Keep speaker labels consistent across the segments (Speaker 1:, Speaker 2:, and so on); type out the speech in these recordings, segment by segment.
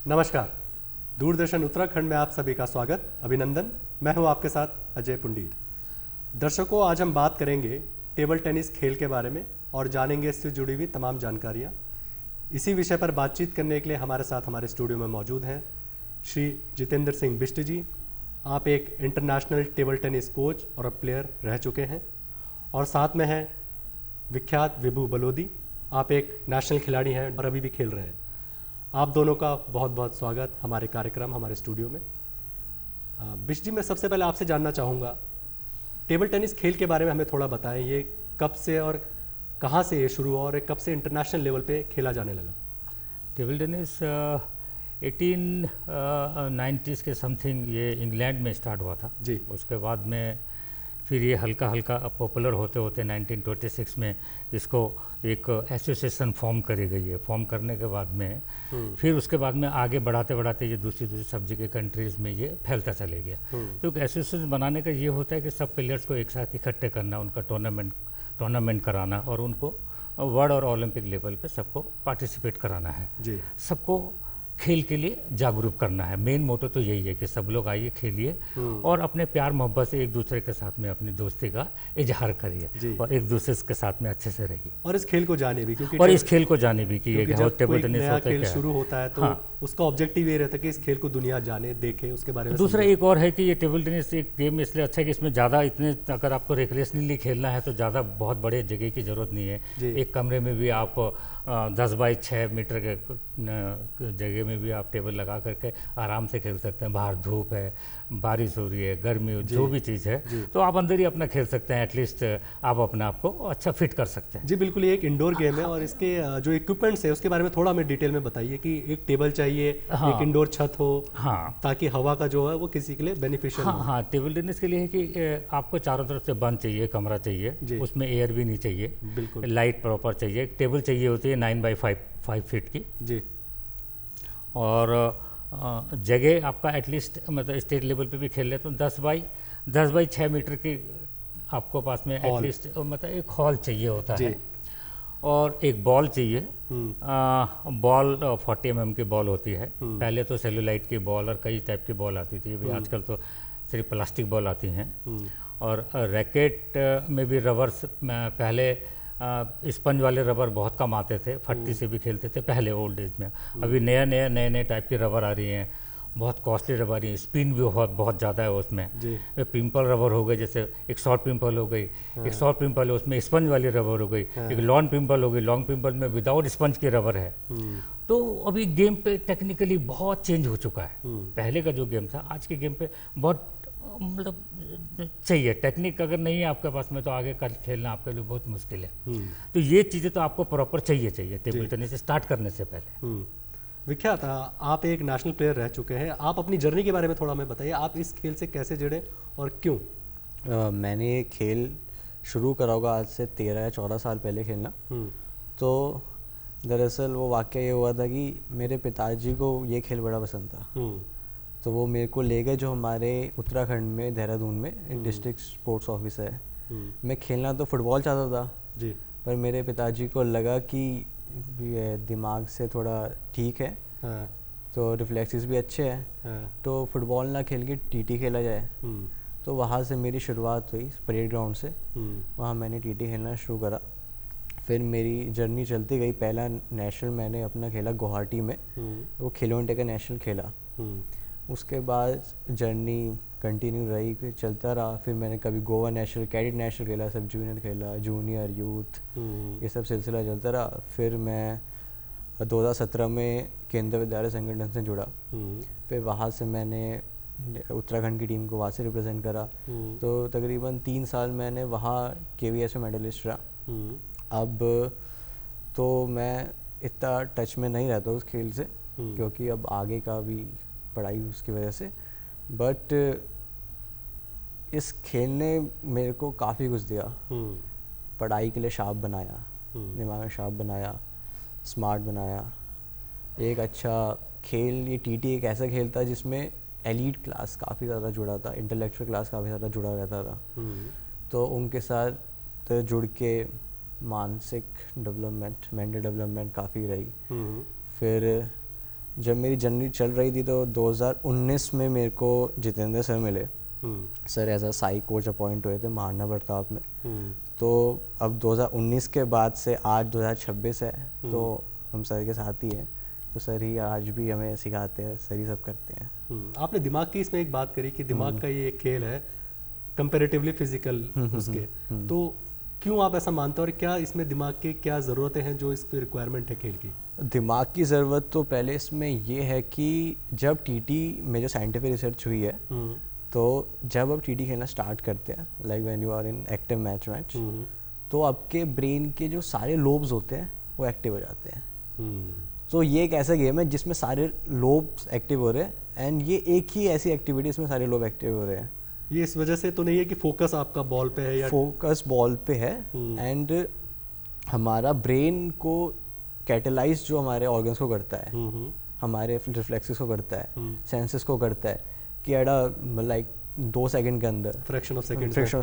Speaker 1: नमस्कार। दूरदर्शन उत्तराखंड में आप सभी का स्वागत, अभिनंदन। मैं हूं आपके साथ अजय पुंडीर। दर्शकों, आज हम बात करेंगे टेबल टेनिस खेल के बारे में और जानेंगे इससे जुड़ी हुई तमाम जानकारियां। इसी विषय पर बातचीत करने के लिए हमारे साथ हमारे स्टूडियो में मौजूद हैं श्री जितेंद्र सिंह बिष्ट जी। आप एक इंटरनेशनल टेबल टेनिस कोच और प्लेयर रह चुके हैं, और साथ में हैं विख्यात विभू बलोदी। आप एक नेशनल खिलाड़ी हैं और अभी भी खेल रहे हैं। आप दोनों का बहुत बहुत स्वागत हमारे कार्यक्रम, हमारे स्टूडियो में। बिष्ट जी, मैं सबसे पहले आपसे जानना चाहूँगा, टेबल टेनिस खेल के बारे में हमें थोड़ा बताएं। ये कब से और कहाँ से ये शुरू हुआ और कब से इंटरनेशनल लेवल पे खेला जाने लगा?
Speaker 2: टेबल टेनिस 1890s के समथिंग ये इंग्लैंड में स्टार्ट हुआ था
Speaker 1: जी।
Speaker 2: उसके बाद में फिर ये हल्का हल्का पॉपुलर होते होते 1926 में इसको एक एसोसिएशन फॉर्म करी गई है। फॉर्म करने के बाद में फिर उसके बाद में आगे बढ़ाते बढ़ाते ये दूसरी सब्जी के कंट्रीज़ में ये फैलता चले गया। तो एक एसोसिएशन बनाने का ये होता है कि सब प्लेयर्स को एक साथ इकट्ठे करना, उनका टूर्नामेंट कराना और उनको वर्ल्ड और ओलंपिक लेवल पे सबको पार्टिसिपेट कराना है
Speaker 1: जी।
Speaker 2: सबको खेल के लिए जागरूक करना है। मेन मोटो तो यही है कि सब लोग आइए, खेलिए और अपने प्यार मोहब्बत से एक दूसरे के साथ में अपनी दोस्ती का इजहार करिए और एक दूसरे के साथ में अच्छे से रहिए
Speaker 1: और इस खेल को जाने भी, क्योंकि
Speaker 2: इस खेल को जाने भी कि
Speaker 1: जब
Speaker 2: टेबल
Speaker 1: कोई
Speaker 2: टेनिस
Speaker 1: नया
Speaker 2: होता है
Speaker 1: खेल
Speaker 2: क्या
Speaker 1: शुरू होता है तो उसका ऑब्जेक्टिव ये रहता है कि इस खेल को दुनिया जाने, देखे, उसके बारे में
Speaker 2: दूसरा
Speaker 1: समझे।
Speaker 2: एक और है कि ये टेबल टेनिस एक गेम इसलिए अच्छा है कि इसमें ज़्यादा इतने, अगर आपको रिक्रिएशनली खेलना है तो ज़्यादा बहुत बड़े जगह की ज़रूरत नहीं है। एक कमरे में भी आप 10 बाई 6 मीटर के जगह में भी आप टेबल लगा करके आराम से खेल सकते हैं। बाहर धूप है, बारिश हो रही है, गर्मी हो, जो भी चीज़ है, तो आप अंदर ही अपना खेल सकते हैं। एटलीस्ट आप अपने आप को अच्छा फिट कर सकते हैं।
Speaker 1: जी बिल्कुल, ये एक इंडोर गेम है। और इसके जो इक्विपमेंट्स है उसके बारे में थोड़ा हमें डिटेल में बताइए कि एक टेबल चाहिए, एक इंडोर छत हो, ताकि हवा का जो है वो किसी के लिए बेनिफिशियल हो।
Speaker 2: हाँ, टेबल टेनिस के लिए है कि आपको चारों तरफ से बंद चाहिए, कमरा चाहिए, उसमें एयर भी नहीं चाहिए,
Speaker 1: बिल्कुल
Speaker 2: लाइट प्रॉपर चाहिए। टेबल चाहिए होती है 9 बाई 5 फीट की
Speaker 1: जी।
Speaker 2: और जगह आपका एटलीस्ट, मतलब स्टेट लेवल पे भी खेल ले तो 10 बाई 6 मीटर की आपको पास में एटलीस्ट, मतलब एक हॉल चाहिए होता है। और एक बॉल चाहिए। बॉल 40 mm की बॉल होती है। पहले तो सेलुलाइट की बॉल और कई टाइप की बॉल आती थी, आजकल तो सिर्फ प्लास्टिक बॉल आती हैं। और रैकेट में भी रबर्स, पहले स्पंज वाले रबर बहुत कम आते थे, फट्टी से भी खेलते थे पहले ओल्ड एज में। अभी नए टाइप की रबर आ रही हैं, बहुत कॉस्टली रबर आ रही है, स्पिन भी बहुत ज़्यादा है उसमें। पिंपल रबर हो गई, जैसे एक शॉर्ट पिंपल हो गई, एक शॉर्ट पिंपल है उसमें स्पंज वाली रबर हो गई, एक लॉन्ग पिंपल हो गई, लॉन्ग पिंपल में विदाउट स्पंज की रबर है। तो अभी गेम पे टेक्निकली बहुत चेंज हो चुका है। पहले का जो गेम था, आज के गेम पे बहुत, मतलब चाहिए टेक्निक। अगर नहीं है आपके पास में तो आगे का खेलना आपके लिए बहुत मुश्किल है। तो ये चीज़ें तो आपको प्रॉपर चाहिए टेबल टेनिस स्टार्ट करने से पहले।
Speaker 1: विख्यात, आप एक नेशनल प्लेयर रह चुके हैं। आप अपनी जर्नी के बारे में थोड़ा हमें बताइए, आप इस खेल से कैसे जुड़े और क्यों?
Speaker 3: मैंने ये खेल शुरू करा होगा आज से 13 या 14 साल पहले खेलना। तो दरअसल वो वाक़या ये हुआ था कि मेरे पिताजी को ये खेल बड़ा पसंद था। तो वो मेरे को ले गए, जो हमारे उत्तराखंड में देहरादून में एक डिस्ट्रिक्ट स्पोर्ट्स ऑफिस है। मैं खेलना तो फुटबॉल चाहता था
Speaker 1: जी,
Speaker 3: पर मेरे पिताजी को लगा कि दिमाग से थोड़ा ठीक है, तो रिफ्लेक्सेस भी अच्छे हैं, तो फुटबॉल ना खेल के टीटी खेला जाए। तो वहाँ से मेरी शुरुआत हुई, परेड ग्राउंड से। वहाँ मैंने टीटी खेलना शुरू करा। फिर मेरी जर्नी चलती गई। पहला नेशनल मैंने अपना खेला गुवाहाटी में, वो खेलो इंडिया का नेशनल खेला। उसके बाद जर्नी कंटिन्यू रही, फिर चलता रहा। फिर मैंने कभी गोवा नेशनल, कैडेट नेशनल खेला, सब जूनियर खेला, जूनियर, यूथ, ये सब सिलसिला चलता रहा। फिर मैं 2017 में केंद्रीय विद्यालय संगठन से जुड़ा। फिर वहाँ से मैंने उत्तराखंड की टीम को वहाँ से रिप्रेजेंट करा। तो तकरीबन 3 साल मैंने वहाँ KVS में मेडलिस्ट रहा। अब तो मैं इतना टच में नहीं रहता उस खेल से, क्योंकि अब आगे का भी पढ़ाई उसकी वजह से। बट इस खेल ने मेरे को काफ़ी कुछ दिया। पढ़ाई के लिए शार्प बनाया, दिमाग में शार्प बनाया, स्मार्ट बनाया। एक अच्छा खेल, ये टीटी एक ऐसा खेल था जिसमें एलीट क्लास काफ़ी ज़्यादा जुड़ा था, इंटेलेक्चुअल क्लास काफ़ी ज़्यादा जुड़ा रहता था। तो उनके साथ जुड़ के मानसिक डेवलपमेंट, मेंटल डेवलपमेंट काफ़ी रही। फिर जब मेरी जर्नी चल रही थी तो 2019 में मेरे को जितेंद्र सर मिले। Sir as a SAI coach appoint हुए थे महाराणा प्रताप में। तो अब 2019 के बाद से आज 2026 है, तो हम सर के साथ ही हैं। तो सर ही आज भी हमें सिखाते हैं, सर ही सब करते हैं।
Speaker 1: आपने दिमाग की इसमें एक बात करी कि दिमाग का ये एक खेल है कंपैरेटिवली फिजिकल उसके, तो क्यों आप ऐसा मानते हो और क्या इसमें दिमाग की क्या ज़रूरतें हैं जो इसकी रिक्वायरमेंट है खेल की?
Speaker 3: दिमाग की ज़रूरत तो पहले इसमें ये है कि जब टीटी में जो साइंटिफिक रिसर्च हुई है, तो जब आप टीटी खेलना स्टार्ट करते हैं, like when you are in active match, तो आपके ब्रेन के जो सारे लोब्स होते हैं वो एक्टिव हो जाते हैं। तो ये एक ऐसा गेम है जिसमें सारे लोब्स एक्टिव हो रहे हैं, एंड ये एक ही ऐसी एक्टिविटी इसमें सारे लोब एक्टिव हो रहे हैं।
Speaker 1: ये इस वजह से तो नहीं है कि फोकस आपका बॉल पे है, या
Speaker 3: फोकस बॉल पे है, एंड हमारा ब्रेन को कैटेलाइज जो हमारे ऑर्गन्स को करता है, हमारे रिफ्लेक्सेस को करता है, सेंसेस को करता है कि एट लाइक 2 सेकंड के अंदर, फ्रैक्शन ऑफ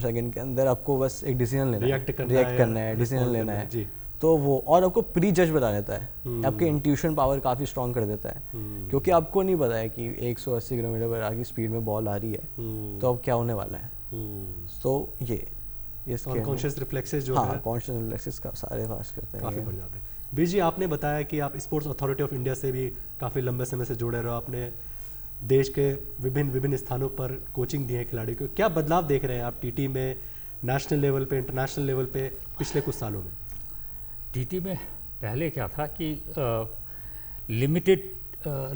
Speaker 3: सेकंड के अंदर आपको बस एक डिसीजन लेना है, रिएक्ट करना है, डिसीजन लेना है। तो वो और आपको प्री जज बता देता है, आपके इंट्यूशन पावर काफ़ी स्ट्रॉन्ग कर देता है, क्योंकि आपको नहीं पता है कि 180 किलोमीटर पर आगे स्पीड में बॉल आ रही है तो अब क्या होने वाला है। तो ये
Speaker 1: कॉन्शियस रिफ्लेक्सेस जो
Speaker 3: है, कॉन्शियस रिफ्लेक्सेस का सारे फास्ट करते हैं,
Speaker 1: काफ़ी बढ़ जाते हैं। बीजी, आपने बताया कि आप स्पोर्ट्स अथॉरिटी ऑफ इंडिया से भी काफ़ी लंबे समय से जुड़े रहो, आपने देश के विभिन्न स्थानों पर कोचिंग दी है खिलाड़ी को। क्या बदलाव देख रहे हैं आप टीटी में, नेशनल लेवल पे, इंटरनेशनल लेवल पे पिछले कुछ सालों में?
Speaker 2: टीटी में पहले क्या था कि लिमिटेड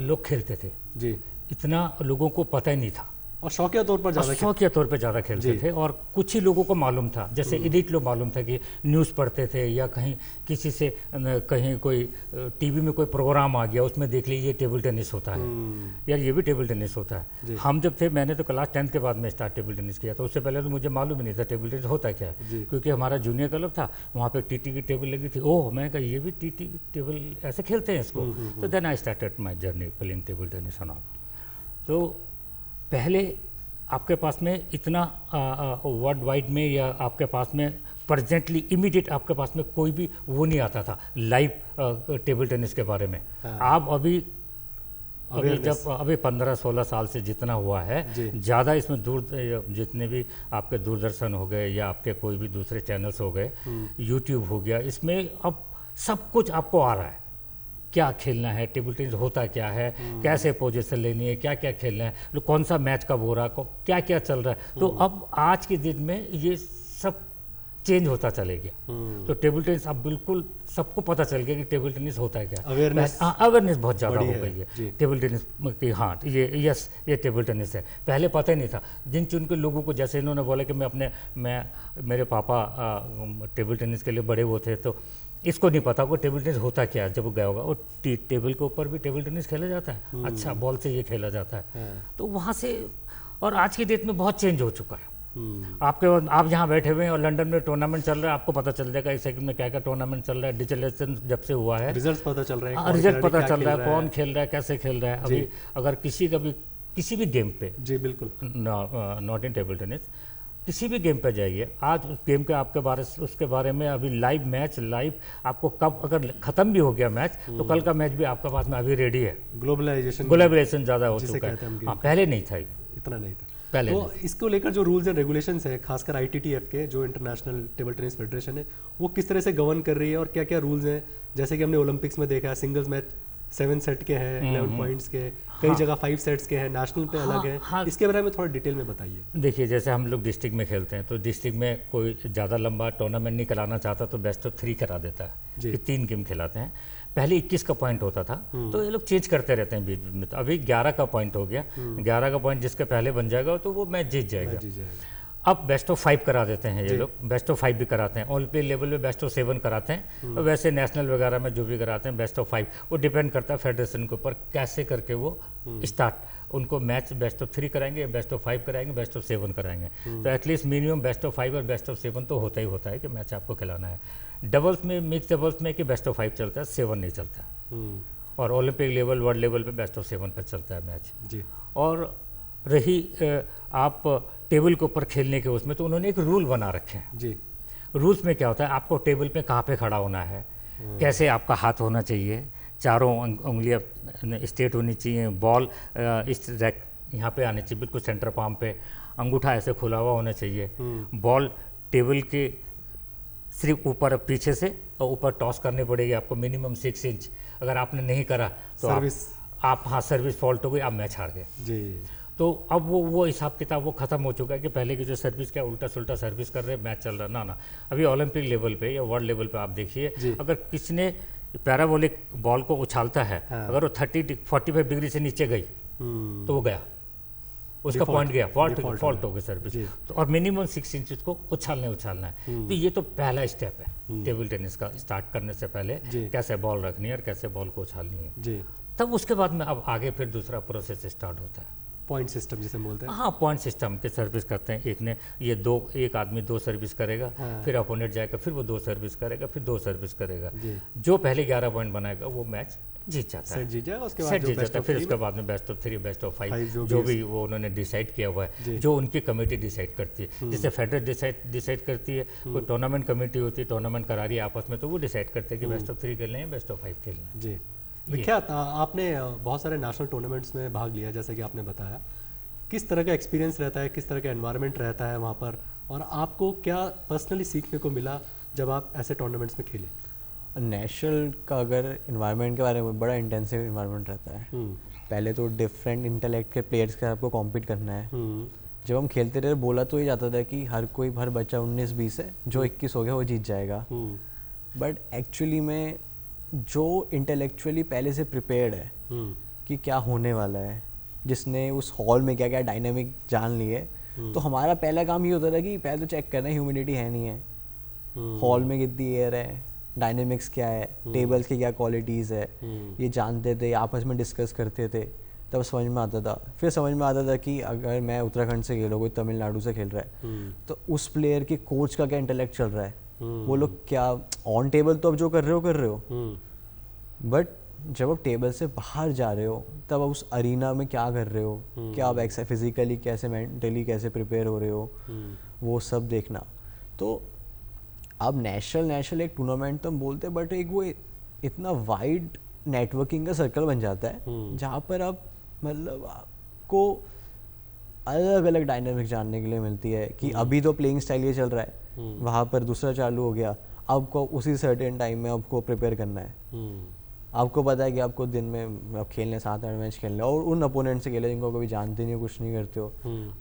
Speaker 2: लोग खेलते थे जी, इतना लोगों को पता ही नहीं था,
Speaker 1: और शौकिया तौर पर ज़्यादा
Speaker 2: खेलते थे, और कुछ ही लोगों को मालूम था, जैसे एडिट लोग मालूम था कि न्यूज़ पढ़ते थे, या कहीं किसी से कहीं कोई टीवी में कोई प्रोग्राम आ गया उसमें देख लीजिए टेबल टेनिस होता है, यार ये भी टेबल टेनिस होता है। हम जब थे, मैंने तो क्लास 10 के बाद में स्टार्ट टेबल टेनिस किया, तो उससे पहले तो मुझे मालूम ही नहीं था टेबल टेनिस होता क्या है, क्योंकि हमारा जूनियर क्लब था, वहाँ पर टीटी की टेबल लगी थी। ओह, मैंने कहा ये भी टीटी टेबल ऐसे खेलते हैं इसको। तो then I started my journey playing table tennis and all. तो पहले आपके पास में इतना वर्ल्ड वाइड में, या आपके पास में प्रेजेंटली इमीडिएट आपके पास में कोई भी वो नहीं आता था लाइव टेबल टेनिस के बारे में। आप अभी जब 15-16 साल से जितना हुआ है, ज़्यादा इसमें जितने भी आपके दूरदर्शन हो गए या आपके कोई भी दूसरे चैनल्स हो गए, यूट्यूब हो गया, इसमें अब सब कुछ आपको आ रहा है। क्या खेलना है, टेबल टेनिस होता क्या है, कैसे पोजीशन लेनी है, क्या क्या खेलना है, कौन सा मैच कब हो रहा है, क्या क्या चल रहा है। तो अब आज के दिन में ये सब चेंज होता चले गया। तो टेबल टेनिस अब बिल्कुल सबको पता चल गया कि टेबल टेनिस होता है क्या। अवेयरनेस बहुत ज़्यादा हो गई है टेबल टेनिस की। हाँ, ये टेबल टेनिस है, पहले पता ही नहीं था। जिन चुन के लोगों को, जैसे इन्होंने बोला कि मेरे पापा टेबल टेनिस के लिए बड़े वो थे, तो इसको नहीं पता वो टेबल टेनिस होता क्या है। जब वो गया होगा, और टेबल के ऊपर भी टेबल टेनिस खेला जाता है, अच्छा बॉल से ये खेला जाता है। तो वहाँ से, और आज की डेट में बहुत चेंज हो चुका है। आप यहाँ बैठे हुए हैं और लंदन में टूर्नामेंट चल रहा है, आपको पता चल जाएगा एक सेकंड में क्या क्या टूर्नामेंट चल रहा है। डिजिटलाइजेशन जब से हुआ है,
Speaker 1: रिजल्ट पता चल रहे हैं,
Speaker 2: रिजल्ट पता चल रहा है, कौन खेल रहा है, कैसे खेल रहा है। अभी अगर किसी भी गेम पे,
Speaker 1: जी बिल्कुल,
Speaker 2: नॉट इन टेबल टेनिस, किसी भी गेम पे जाइए, आज उस गेम के उसके बारे में अभी लाइव मैच, आपको कब अगर ख़त्म भी हो गया मैच, तो कल का मैच भी आपके पास में अभी रेडी है। ग्लोबलाइजेशन ज़्यादा हो चुका है, पहले नहीं था,
Speaker 1: इतना नहीं था पहले। तो इसको लेकर जो रूल्स एंड रेगुलेशंस है, खासकर ITTF के, जो इंटरनेशनल टेबल टेनिस फेडरेशन है, वो किस तरह से गवर्न कर रही है, और क्या क्या रूल्स हैं? जैसे कि हमने ओलंपिक्स में देखा है, सिंगल्स मैच 7 सेट के हैं, 11 पॉइंट्स के, कई जगह 5 सेट्स के हैं, नेशनल पे अलग है। इसके बारे में थोड़ा डिटेल में बताइए।
Speaker 2: देखिए, जैसे हम लोग डिस्ट्रिक्ट में खेलते हैं, तो डिस्ट्रिक्ट में कोई ज़्यादा लंबा टूर्नामेंट नहीं कराना चाहता, तो बेस्ट ऑफ 3 करा देता है कि 3 गेम खिलाते हैं। पहले 21 का पॉइंट होता था, तो ये लोग चेंज करते रहते हैं बीच में। तो अभी 11 का पॉइंट हो गया, 11 का पॉइंट जिसके पहले बन जाएगा तो वो मैच जीत जाएगा। अब बेस्ट ऑफ 5 करा देते हैं ये लोग, बेस्ट ऑफ 5 भी कराते हैं। ओलंपिक लेवल में बेस्ट ऑफ 7 कराते हैं, और वैसे नेशनल वगैरह में जो भी कराते हैं बेस्ट ऑफ 5। वो डिपेंड करता है फेडरेशन के ऊपर कैसे करके वो स्टार्ट उनको मैच बेस्ट ऑफ 3 कराएंगे, बेस्ट ऑफ 5 कराएंगे, बेस्ट ऑफ 7 कराएंगे। तो एटलीस्ट मिनिमम बेस्ट ऑफ 5 और बेस्ट ऑफ 7 तो होता ही होता है कि मैच आपको खिलाना है। डबल्स में, मिक्स डबल्स में कि बेस्ट ऑफ 5 चलता है, 7 नहीं चलता। और ओलंपिक लेवल, वर्ल्ड लेवल पे बेस्ट ऑफ 7 पर चलता है मैच जी। और रही आप टेबल के ऊपर खेलने के उसमें, तो उन्होंने एक रूल बना रखे हैं जी। रूल्स में क्या होता है, आपको टेबल पे कहाँ पे खड़ा होना है, कैसे आपका हाथ होना चाहिए, चारों उंगलियां स्ट्रेट होनी चाहिए, बॉल इस रैक यहाँ पे आनी चाहिए, बिल्कुल सेंटर पाम पे, अंगूठा ऐसे खुला हुआ होना चाहिए, बॉल टेबल के सिर्फ ऊपर पीछे से और ऊपर टॉस करनी पड़ेगी आपको मिनिमम 6 इंच। अगर आपने नहीं करा तो आप हाँ सर्विस फॉल्ट हो गई, आप मैच हार गए जी। तो अब वो हिसाब किताब वो ख़त्म हो चुका है कि पहले की जो सर्विस क्या उल्टा सुल्टा सर्विस कर रहे मैच चल रहा ना। अभी ओलंपिक लेवल पे या वर्ल्ड लेवल पे आप देखिए, अगर किसी ने पैराबोलिक बॉल को उछालता है, अगर वो 45 डिग्री से नीचे गई तो वो गया, उसका पॉइंट गया, फॉल्ट हो गया सर्विस। तो और मिनिमम 6 इंच को उछालना है। तो ये तो पहला स्टेप है टेबल टेनिस का, स्टार्ट करने से पहले कैसे बॉल रखनी है और कैसे बॉल को उछालनी है। तब उसके बाद में अब आगे फिर दूसरा प्रोसेस स्टार्ट होता है,
Speaker 1: पॉइंट सिस्टम जिसे बोलते हैं।
Speaker 2: हाँ, पॉइंट सिस्टम के सर्विस करते हैं। एक ने ये एक आदमी 2 सर्विस करेगा, फिर अपोनेंट जाएगा, फिर वो 2 सर्विस करेगा, फिर 2 सर्विस करेगा। जो पहले 11 पॉइंट बनाएगा वो मैच जीत जाता है,
Speaker 1: जीत जाएगा। उसके बाद
Speaker 2: सेट जीत जाता है। फिर उसके बाद में बेस्ट ऑफ 3, बेस्ट ऑफ 5 जो भी वो उन्होंने डिसाइड किया हुआ है, जो उनकी कमेटी डिसाइड करती है, जैसे फेडरेट डिसाइड करती है, कोई टूर्नामेंट कमेटी होती है, टूर्नामेंट करा रही है आपस में, तो वो डिसाइड करते हैं कि बेस्ट ऑफ 3 खेलना है, बेस्ट ऑफ 5 खेलना है।
Speaker 1: जी विख्यात, आपने बहुत सारे नेशनल टूर्नामेंट्स में भाग लिया, जैसे कि आपने बताया, किस तरह का एक्सपीरियंस रहता है, किस तरह का एनवायरनमेंट रहता है वहाँ पर, और आपको क्या पर्सनली सीखने को मिला जब आप ऐसे टूर्नामेंट्स में खेले?
Speaker 3: नेशनल का अगर इन्वायरमेंट के बारे में, बड़ा इंटेंसिव इन्वायरमेंट रहता है। पहले तो डिफरेंट इंटेलेक्ट के प्लेयर्स के आपको कॉम्पीट करना है। जब हम खेलते रहे बोला तो ये जाता था कि हर बच्चा 19-20 है, जो 21 हो गया वो जीत जाएगा। बट एक्चुअली में जो इंटेलेक्चुअली पहले से प्रिपेयर्ड है कि क्या होने वाला है, जिसने उस हॉल में क्या क्या डायनामिक जान लिए, तो हमारा पहला काम ये होता था कि पहले तो चेक करना है ह्यूमिडिटी है नहीं है, हॉल में कितनी एयर है, डायनेमिक्स क्या है, टेबल्स की क्या क्वालिटीज़ है, ये जानते थे, आपस में डिस्कस करते थे, तब समझ में आता था। फिर समझ में आता था कि अगर मैं उत्तराखंड से खेल रहा हूँ, कोई तमिलनाडु से खेल रहा है, तो उस प्लेयर के कोच का क्या इंटेलेक्ट चल रहा है, वो लोग क्या ऑन टेबल तो अब जो कर रहे हो, बट जब आप टेबल से बाहर जा रहे हो तब आप उस अरीना में क्या कर रहे हो, क्या आप फिजिकली कैसे, मेंटली कैसे प्रिपेयर हो रहे हो, वो सब देखना। तो अब नेशनल एक टूर्नामेंट तो हम बोलते हैं, बट एक वो इतना वाइड नेटवर्किंग का सर्कल बन जाता है जहाँ पर आप मतलब आपको अलग अलग डायनामिक जानने के लिए मिलती है कि अभी तो प्लेइंग स्टाइल ये चल रहा है, वहाँ पर दूसरा चालू हो गया, आपको उसी सर्टेन टाइम में आपको प्रिपेयर करना है। आपको पता है कि आपको दिन में आप खेलने 7-8 मैच खेलने, और उन अपोनेंट से खेले जिनको कभी जानते नहीं हो, कुछ नहीं करते हो।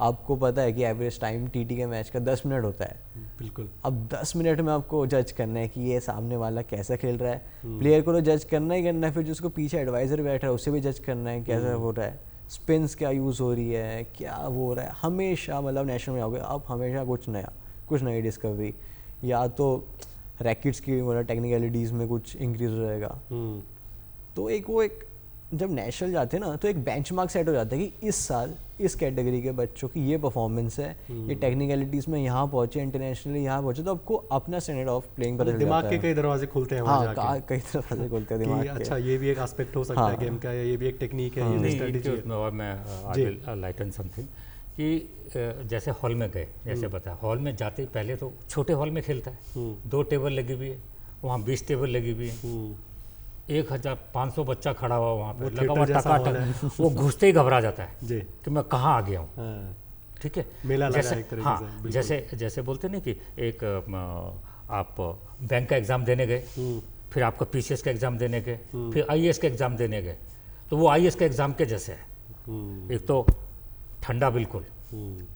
Speaker 3: आपको पता है कि एवरेज टाइम टीटी के मैच का 10 मिनट होता है। बिल्कुल। अब 10 मिनट में आपको जज करना है कि ये सामने वाला कैसा खेल रहा है, प्लेयर को तो जज करना ही करना है, फिर जिसको पीछे एडवाइजर बैठा है उसे भी जज करना है कैसा हो रहा है, स्पिन्स क्या यूज़ हो रही है, क्या हो रहा है। हमेशा मतलब नेशनल में आओगे आप, हमेशा कुछ नई डिस्कवरी, या तो रैकेट्स की मतलब टेक्निकलिटीज़ में कुछ इंक्रीज रहेगा। तो एक जब नेशनल जाते हैं ना, तो एक बेंचमार्क सेट हो जाता है कि इस साल इस कैटेगरी के बच्चों की ये परफॉर्मेंस है, ये टेक्निकलिटीज़ में यहाँ पहुँचे, इंटरनेशनली यहाँ पहुँचे, तो आपको अपना स्टैंडर्ड ऑफ प्लेइंग पता चल जाता है।
Speaker 1: दिमाग के कई दरवाजे खुलते हैं।
Speaker 3: हाँ, कई दरवाजे खुलते हैं दिमाग के।
Speaker 1: अच्छा, ये भी एक एस्पेक्ट हो सकता है गेम का, ये भी एक टेक्निक है, ये स्ट्रेटजी है।
Speaker 2: और मैं आई विल लाइटन समथिंग कि जैसे हॉल में गए, जैसे बताया, हॉल में जाते पहले तो छोटे हॉल में खेलता है, 2 टेबल लगी हुई है, वहाँ 20 टेबल लगी हुई है, 1500 बच्चा खड़ा हुआ वहाँ पे, लगा हुआ टकाटक, वो घुसते ही घबरा जाता है जी कि मैं कहाँ आ गया हूँ। ठीक है,
Speaker 1: मेला लगा
Speaker 2: जैसे
Speaker 1: एक तरीके
Speaker 2: हाँ, जैसे बोलते हैं ना कि एक आप बैंक का एग्ज़ाम देने गए, फिर आपका पीसीएस का एग्ज़ाम देने गए, फिर आईएएस का एग्ज़ाम देने गए, तो वो आईएएस के एग्ज़ाम के जैसे है। एक तो ठंडा बिल्कुल,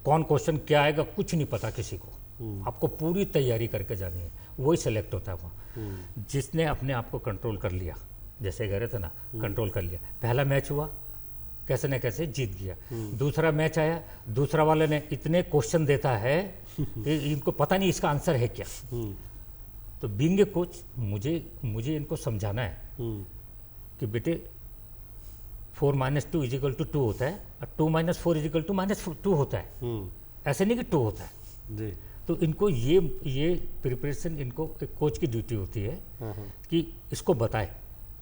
Speaker 2: कौन क्वेश्चन क्या आएगा कुछ नहीं पता किसी को, आपको पूरी तैयारी करके जानी है, वही सेलेक्ट होता है वहाँ। जिसने अपने आप को कंट्रोल कर लिया, जैसे कह रहे थे ना, कंट्रोल कर लिया, पहला मैच हुआ कैसे न कैसे जीत गया, दूसरा मैच आया, दूसरा वाले ने इतने क्वेश्चन देता है कि इनको पता नहीं इसका आंसर है क्या। तो बीइंग ए कोच मुझे इनको समझाना है कि बेटे 4 - 2 = 2 होता है, और 2 - 4 = -2 होता है, ऐसे नहीं कि 2 होता है जी। तो इनको ये प्रिपरेशन, इनको एक कोच की ड्यूटी होती है कि इसको बताए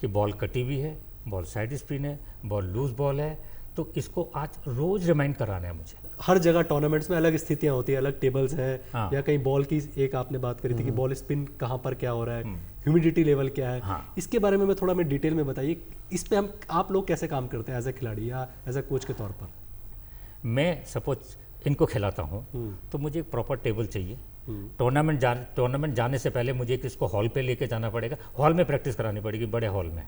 Speaker 2: कि बॉल कटी हुई है, बॉल साइड स्पिन है, बॉल लूज बॉल है, तो इसको आज रोज रिमाइंड कराना है मुझे।
Speaker 1: हर जगह टूर्नामेंट्स में अलग स्थितियां होती है, अलग टेबल्स हैं। हाँ। या कहीं बॉल की एक आपने बात करी थी कि बॉल स्पिन कहाँ पर क्या हो रहा है, ह्यूमिडिटी लेवल क्या है।
Speaker 2: हाँ।
Speaker 1: इसके बारे में थोड़ा मैं डिटेल में बताइए, इस पे आप लोग कैसे काम करते हैं एज ए खिलाड़ी या एज ए कोच के तौर पर?
Speaker 2: मैं सपोज इनको खिलाता हूँ तो मुझे एक प्रॉपर टेबल चाहिए। टूर्नामेंट जाने से पहले मुझे इसको हॉल पे लेके जाना पड़ेगा, हॉल में प्रैक्टिस करानी पड़ेगी, बड़े हॉल में,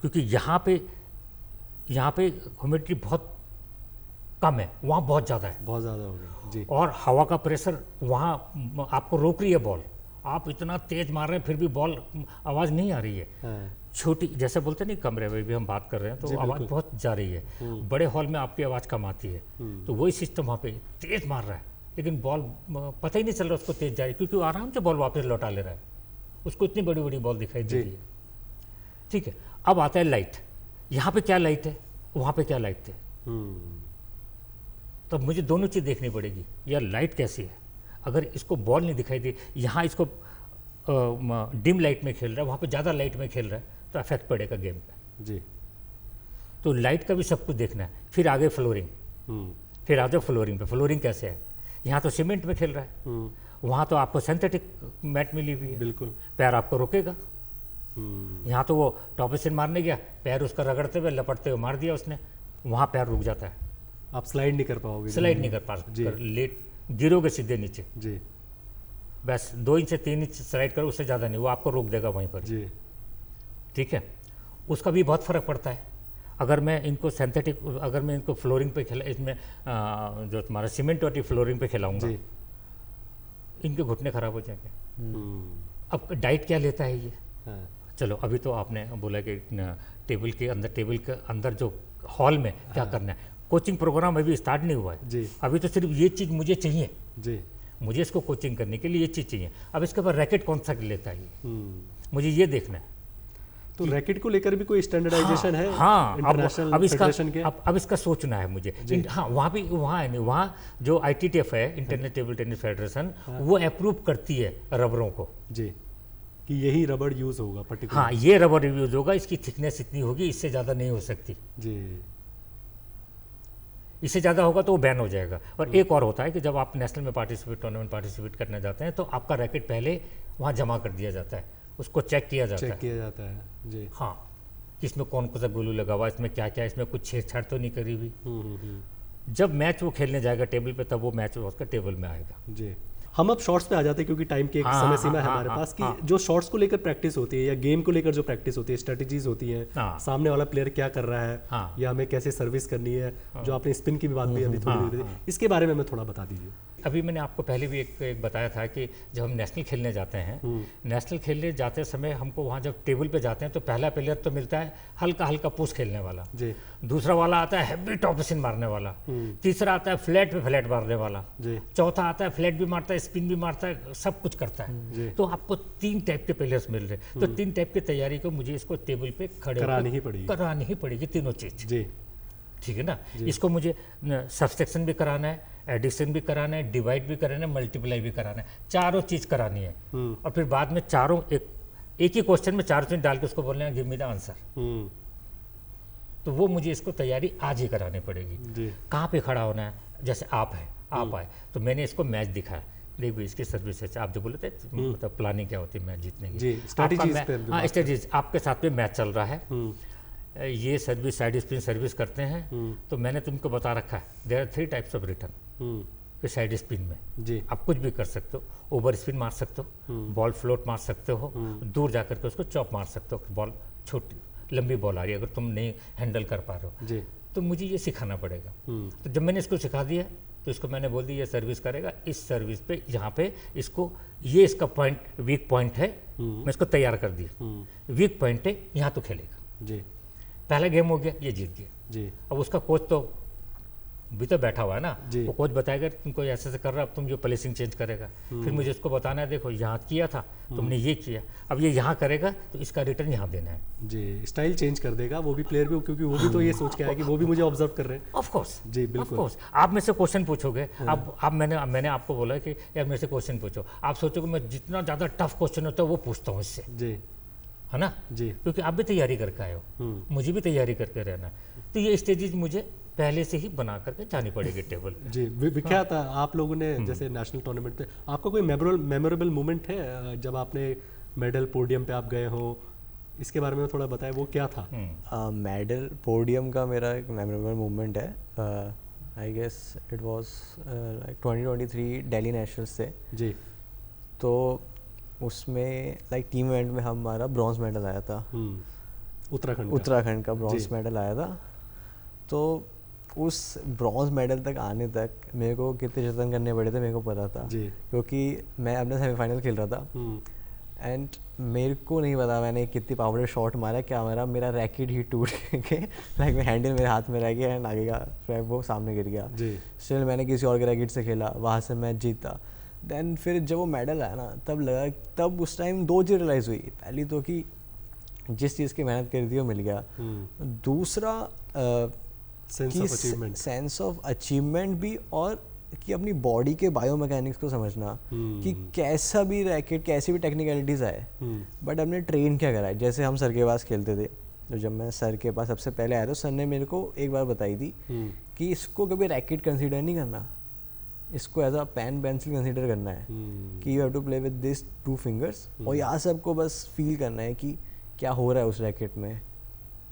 Speaker 2: क्योंकि यहाँ पे ह्यूमिडिटी बहुत कम है, वहाँ बहुत ज़्यादा है,
Speaker 1: बहुत ज़्यादा हो गया जी।
Speaker 2: और हवा का प्रेशर वहाँ आपको रोक रही है बॉल, आप इतना तेज मार रहे हैं फिर भी बॉल आवाज़ नहीं आ रही है।
Speaker 1: हाँ।
Speaker 2: छोटी जैसे बोलते नहीं, कमरे में भी हम बात कर रहे हैं तो आवाज़ बहुत जा रही है, बड़े हॉल में आपकी आवाज़ कम आती है। तो वही सिस्टम वहाँ पे तेज मार रहा है लेकिन बॉल पता ही नहीं चल रहा उसको तेज जा रही है, क्योंकि वो आराम से बॉल वापस लौटा ले रहा है, उसको इतनी बड़ी बड़ी बॉल दिखाई दे रही है। ठीक है, अब आता है लाइट, यहाँ पे क्या लाइट है, वहाँ पे क्या लाइट है, तो मुझे दोनों चीज़ देखनी पड़ेगी। यार लाइट कैसी है, अगर इसको बॉल नहीं दिखाई दी, यहाँ इसको डिम लाइट में खेल रहा है, वहाँ पे ज़्यादा लाइट में खेल रहा है, तो इफेक्ट पड़ेगा गेम पे
Speaker 1: जी।
Speaker 2: तो लाइट का भी सब कुछ देखना है। फिर आगे फ्लोरिंग, फिर आ जाओ फ्लोरिंग पे, फ्लोरिंग कैसे है, यहाँ तो सीमेंट में खेल रहा है, वहाँ तो आपको सिंथेटिक मैट मिली हुई है,
Speaker 1: बिल्कुल
Speaker 2: पैर आपको रोकेगा। यहाँ तो वो टॉप स्पिन मारने गया, पैर उसका रगड़ते हुए लपटते हुए मार दिया उसने, वहाँ पैर रुक जाता है,
Speaker 1: आप स्लाइड नहीं कर पाओगे,
Speaker 2: स्लाइड नहीं कर पा लेट गिरोगे सीधे नीचे
Speaker 1: जी।
Speaker 2: बस 2 इंच से 3 इंच स्लाइड करो, उससे ज़्यादा नहीं, वो आपको रोक देगा वहीं पर
Speaker 1: जी।
Speaker 2: ठीक है, उसका भी बहुत फ़र्क पड़ता है। अगर मैं इनको सिंथेटिक, अगर मैं इनको फ्लोरिंग पे खिला, इसमें जो तुम्हारा सीमेंट वाली फ्लोरिंग पे खिलाऊंगा, इनके घुटने खराब हो जाएंगे। अब डाइट क्या लेता है ये?
Speaker 1: हाँ।
Speaker 2: चलो अभी तो आपने बोला कि टेबल के अंदर जो हॉल में क्या करना है, कोचिंग प्रोग्राम अभी स्टार्ट नहीं हुआ है
Speaker 1: जी।
Speaker 2: अभी तो सिर्फ ये चीज़ मुझे चाहिए
Speaker 1: जी,
Speaker 2: मुझे इसको कोचिंग करने के लिए ये चीज़ चाहिए। अब इसके बाद रैकेट कौन सा लेता है ये, मुझे ये देखना है।
Speaker 1: तो रैकेट को लेकर भी कोई स्टैंडर्डाइजेशन है?
Speaker 2: हाँ,
Speaker 1: इंटरनेशनल
Speaker 2: अब इसका सोचना है मुझे। हाँ, वहाँ है नहीं, वहाँ जो ITTF है, इंटरनेशनल टेबल टेनिस फेडरेशन, वो अप्रूव करती है रबरों को
Speaker 1: जी, कि यही रबड़ यूज होगा पर्टिकुलर।
Speaker 2: हाँ, ये रबर यूज होगा, इसकी थिकनेस इतनी होगी, इससे ज़्यादा नहीं हो सकती
Speaker 1: जी।
Speaker 2: इससे ज़्यादा होगा तो वो बैन हो जाएगा। और एक और होता है कि जब आप नेशनल में टूर्नामेंट पार्टिसिपेट करने जाते हैं तो आपका रैकेट पहले वहाँ जमा कर दिया जाता है, उसको चेक किया जाता
Speaker 1: है जी।
Speaker 2: हाँ, कि इसमें कौन सा ग्लू लगा हुआ, इसमें क्या क्या, इसमें कुछ छेड़छाड़ तो नहीं करी हुई। जब मैच वो खेलने जाएगा टेबल पे, तब वो मैच उसका टेबल में आएगा
Speaker 1: जी। हम अब शॉट्स पे आ जाते हैं क्योंकि टाइम की एक समय सीमा है हमारे पास, कि जो शॉट्स को लेकर प्रैक्टिस होती है या गेम को लेकर जो प्रैक्टिस होती है, स्ट्रेटजीज होती है, सामने वाला प्लेयर क्या कर रहा है या हमें कैसे सर्विस करनी है, जो आपने स्पिन की भी बात भी अभी थोड़ी देर, इसके बारे में थोड़ा बता दीजिए।
Speaker 2: अभी मैंने आपको पहले भी एक बताया था कि जब हम नेशनल खेलने जाते हैं, नेशनल खेलने जाते समय हमको वहाँ जब टेबल पे जाते हैं तो पहला प्लेयर तो मिलता है हल्का हल्का पुश खेलने वाला जी, दूसरा वाला आता है हैवी टॉप स्पिन मारने वाला, तीसरा आता है फ्लैट पे फ्लैट मारने वाला जी, चौथा आता है फ्लैट भी मारता है, स्पिन भी मारता है, सब कुछ करता है। तो आपको 3 टाइप के प्लेयर्स मिल रहे हैं, तो 3 टाइप की तैयारी को मुझे इसको टेबल पे खड़े करानी ही पड़ेगी तीनों चीज जी, ठीक है ना। इसको मुझे सब्सट्रैक्शन भी कराना है, एडिशन भी कराना है, डिवाइड भी कराना है, मल्टीप्लाई भी कराना है, चारों चीज करानी है। और फिर बाद में चारों एक ही क्वेश्चन में 4 चीज डाल के उसको बोलना है गिव मी द आंसर। तो वो मुझे इसको तैयारी आज ही करानी पड़ेगी। कहाँ पे खड़ा होना है, जैसे आप आए तो मैंने इसको मैच दिखाया, देख भाई इसकी सर्विस है, आप जो बोले थे मतलब प्लानिंग क्या होती है मैच जीतने की, स्ट्रेटेजीज आपके साथ में मैच चल रहा है, ये सर्विस साइड स्पिन सर्विस करते हैं, तो मैंने तुमको बता रखा है there are 3 types of return. फिर साइड स्पिन में जी आप कुछ भी कर सकते हो, ओवर स्पिन मार सकते हो, बॉल फ्लोट मार सकते हो, दूर जाकर के उसको चॉप मार सकते हो, बॉल छोटी लंबी बॉल आ रही है अगर तुम नहीं हैंडल कर पा रहे हो जी, तो मुझे ये सिखाना पड़ेगा। तो जब मैंने इसको सिखा दिया तो इसको मैंने बोल दिया ये सर्विस करेगा, इस सर्विस पे यहाँ पे इसको ये इसका पॉइंट वीक पॉइंट है, मैं इसको तैयार कर दिया, वीक पॉइंट है यहाँ तो खेलेगा जी। पहला गेम हो गया, ये जीत गया जी। अब उसका कोच तो भी तो बैठा हुआ है ना, वो कोच बताएगा तुमको ऐसे से कर रहा, अब तुम जो प्लेसिंग चेंज करेगा, फिर मुझे इसको बताना है देखो यहाँ किया था तुमने ये किया, अब ये यहाँ करेगा तो इसका रिटर्न यहाँ देना है जी। स्टाइल चेंज कर देगा वो भी प्लेयर भी, क्योंकि वो भी तो ये सोच के आया कि वो भी मुझे ऑब्जर्व कर रहे हैं। ऑफ कोर्स जी, बिल्कुल। ऑफ कोर्स आप मेरे से क्वेश्चन पूछोगे, अब मैंने आपको बोला कि यार मेरे से क्वेश्चन पूछो, आप सोचोगे मैं जितना ज़्यादा टफ क्वेश्चन होता है वो पूछता हूँ इससे जी, है ना जी, क्योंकि आप भी तैयारी करके आए हो, मुझे भी तैयारी करके रहना, तो ये स्टेजेस मुझे पहले से ही बना करके जानी पड़ेगी टेबल जी। विख्यात आप लोगों ने जैसे नेशनल टूर्नामेंट पे आपका कोई मेमोरेबल मोमेंट है जब आपने
Speaker 1: मेडल पोडियम पे आप गए हो, इसके बारे में थोड़ा बताएं, वो क्या था?
Speaker 3: मेडल पोडियम का मेरा एक मेमोरेबल मोमेंट है। I guess it was like 2023 Delhi nationals से
Speaker 1: जी।
Speaker 3: तो उसमें लाइक टीम इवेंट में हमारा ब्रॉन्ज मेडल आया था। उत्तराखंड का ब्रॉन्ज मेडल आया था। तो उस ब्रॉन्ज मेडल तक आने तक मेरे को कितने जतन करने पड़े थे मेरे को पता था, क्योंकि मैं अपना सेमीफाइनल खेल रहा था एंड मेरे को नहीं पता मैंने कितनी पावरफुल शॉट मारा, क्या मारा, मेरा रैकेट ही टूट के लाइक हैंडल मेरे हाथ में रह गया एंड आगे का वो सामने गिर गया। स्टिल मैंने किसी और के रैकेट से खेला, वहाँ से मैच जीता। देन फिर जब वो मेडल आया ना, तब लगा, तब उस टाइम दो चीज़ रियलाइज़ हुई। पहली तो कि जिस चीज़ की मेहनत करी थी वो मिल गया, दूसरा सेंस ऑफ अचीवमेंट भी, और कि अपनी बॉडी के बायोमैकेनिक्स को समझना कि कैसा भी रैकेट, कैसी भी टेक्निकलिटीज़ आए, बट हमने ट्रेन क्या करा है। जैसे हम सर के पास खेलते थे, तो जब मैं सर के पास सबसे पहले आया तो सर ने मेरे को एक बार बताई थी कि इसको कभी रैकेट कंसीडर नहीं करना, इसको as a pen pencil consider करना है, कि you have to play with this 2 fingers, और यहाँ से आपको बस फील करना है कि क्या हो रहा है उस रैकेट में,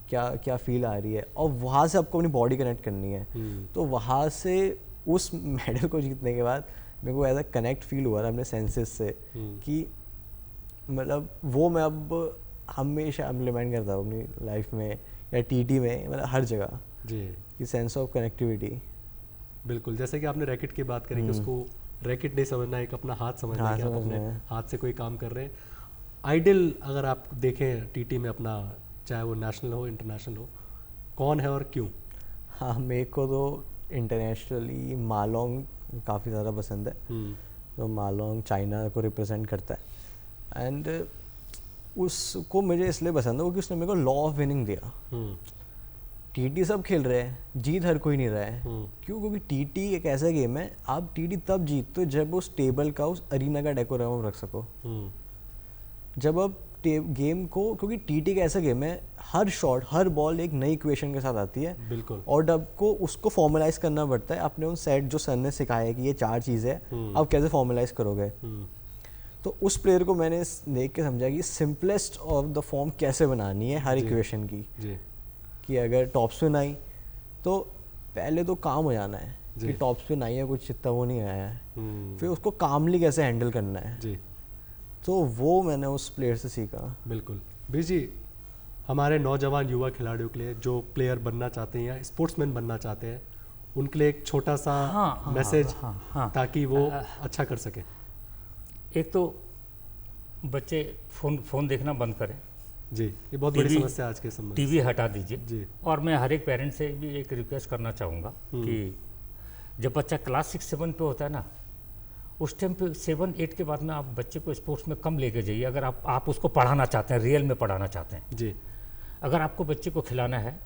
Speaker 3: क्या फील आ रही है, और वहाँ से आपको अपनी बॉडी कनेक्ट करनी है। तो वहाँ से उस मेडल को जीतने के बाद मेरे को एज अ कनेक्ट फील हुआ था अपने सेंसेस से, कि मतलब वो मैं अब हमेशा इम्प्लीमेंट करता हूँ अपनी लाइफ में या टीटी में, मतलब हर जगह जी, कि सेंस ऑफ कनेक्टिविटी।
Speaker 1: बिल्कुल, जैसे कि आपने रैकेट की बात करी कि उसको रैकेट नहीं समझना, एक अपना हाथ समझना है कि आप अपने हाथ से कोई काम कर रहे हैं। आइडल अगर आप देखें टीटी में अपना, चाहे वो नेशनल हो इंटरनेशनल हो, कौन है और क्यों?
Speaker 3: हाँ, मेरे को तो इंटरनेशनली मालोंग काफ़ी ज़्यादा पसंद है। तो मालोंग चाइना को रिप्रेजेंट करता है एंड उसको मुझे इसलिए पसंद है क्योंकि उसने मेरे को लॉ ऑफ विनिंग दिया। टीटी सब खेल रहे हैं, जीत हर कोई नहीं रहा है। क्यों? क्योंकि टीटी एक ऐसा गेम है, आप टीटी तब जीतते हो जब उस टेबल का, उस अरीना का डेकोरम रख सको। जब आप गेम को, क्योंकि टीटी का ऐसा गेम है, हर शॉट, हर बॉल एक नई इक्वेशन के साथ आती है।
Speaker 1: बिल्कुल।
Speaker 3: और जब को उसको फॉर्मलाइज करना पड़ता है। आपने उन सेट जो सर ने सिखाया है कि ये 4 चीज़ें आप कैसे फॉर्मलाइज करोगे। तो उस प्लेयर को मैंने देख के समझा कि सिंपलेस्ट ऑफ द फॉर्म कैसे बनानी है हर इक्वेशन की। कि अगर टॉप स्पिन आई तो पहले तो काम हो जाना है कि टॉप स्पिन आई है, कुछ इतना वो नहीं आया है, फिर उसको कामली कैसे हैंडल करना है। तो वो मैंने उस प्लेयर से सीखा।
Speaker 1: बिल्कुल। बीर जी, हमारे नौजवान युवा खिलाड़ियों के लिए जो प्लेयर बनना चाहते हैं या स्पोर्ट्समैन बनना चाहते हैं, उनके लिए एक छोटा सा मैसेज ताकि वो अच्छा कर सके।
Speaker 2: एक तो बच्चे फ़ोन देखना बंद करें
Speaker 1: जी, ये बहुत बड़ी समस्या आज के समय में।
Speaker 2: टीवी हटा दीजिए जी। और मैं हर एक पेरेंट से भी एक रिक्वेस्ट करना चाहूँगा कि जब बच्चा क्लास 6-7 पे होता है ना, उस टाइम पे 7-8 के बाद में आप बच्चे को स्पोर्ट्स में कम लेके जाइए। अगर आप उसको पढ़ाना चाहते हैं, रियल में पढ़ाना चाहते हैं
Speaker 1: जी।
Speaker 2: अगर आपको बच्चे को खिलाना है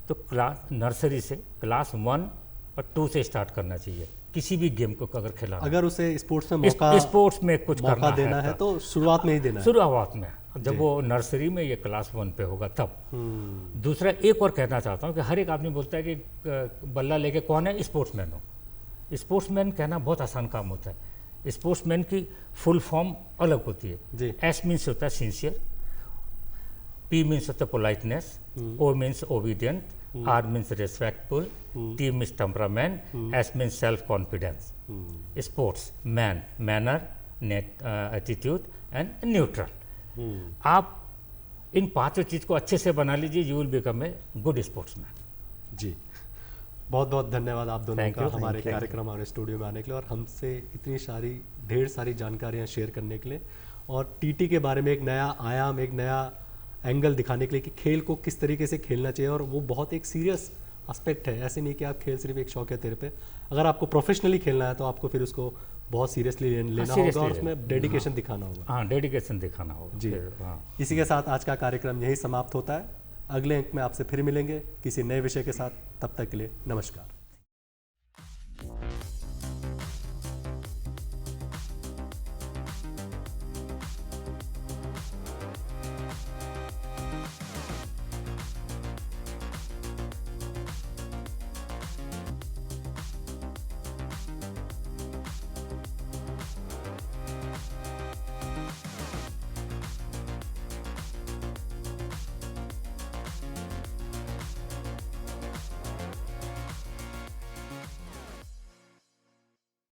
Speaker 2: तो क्लास नर्सरी से क्लास 1 और 2 से स्टार्ट करना चाहिए। किसी भी गेम को अगर खिलाना,
Speaker 1: अगर उसे स्पोर्ट्स में स्पोर्ट्स में कुछ मौका देना है तो शुरुआत में ही देना है।
Speaker 2: शुरुआत में, जब वो नर्सरी में ये क्लास 1 पे होगा तब। दूसरा एक और कहना चाहता हूँ कि हर एक आदमी बोलता है कि बल्ला लेके कौन है, स्पोर्ट्समैन हो। स्पोर्ट्समैन कहना बहुत आसान काम होता है। स्पोर्ट्समैन की फुल फॉर्म अलग होती है। एस मीन्स होता है सिंसियर, P मीन्स होता है politeness, O means obedient, R means respectful, T means temperament, S means self confidence. Sports man, manner, attitude and neutral. आप इन 5 चीज़ को अच्छे से बना लीजिए, you will become a good sportsman.
Speaker 1: जी, बहुत बहुत धन्यवाद आप दोनों का हमारे कार्यक्रम, हमारे स्टूडियो में आने के लिए और हमसे इतनी सारी ढेर सारी जानकारियाँ शेयर करने के लिए, और टीटी के बारे में एक नया आयाम, एक नया एंगल दिखाने के लिए कि खेल को किस तरीके से खेलना चाहिए। और वो बहुत एक सीरियस एस्पेक्ट है, ऐसे नहीं कि आप खेल सिर्फ एक शौक है तेरे पे। अगर आपको प्रोफेशनली खेलना है तो आपको फिर उसको बहुत सीरियसली लेना होगा और उसमें डेडिकेशन दिखाना होगा।
Speaker 2: हाँ, डेडिकेशन दिखाना होगा जी।
Speaker 1: इसी के साथ आज का कार्यक्रम यही समाप्त होता है। अगले अंक में आपसे फिर मिलेंगे किसी नए विषय के साथ। तब तक के लिए नमस्कार।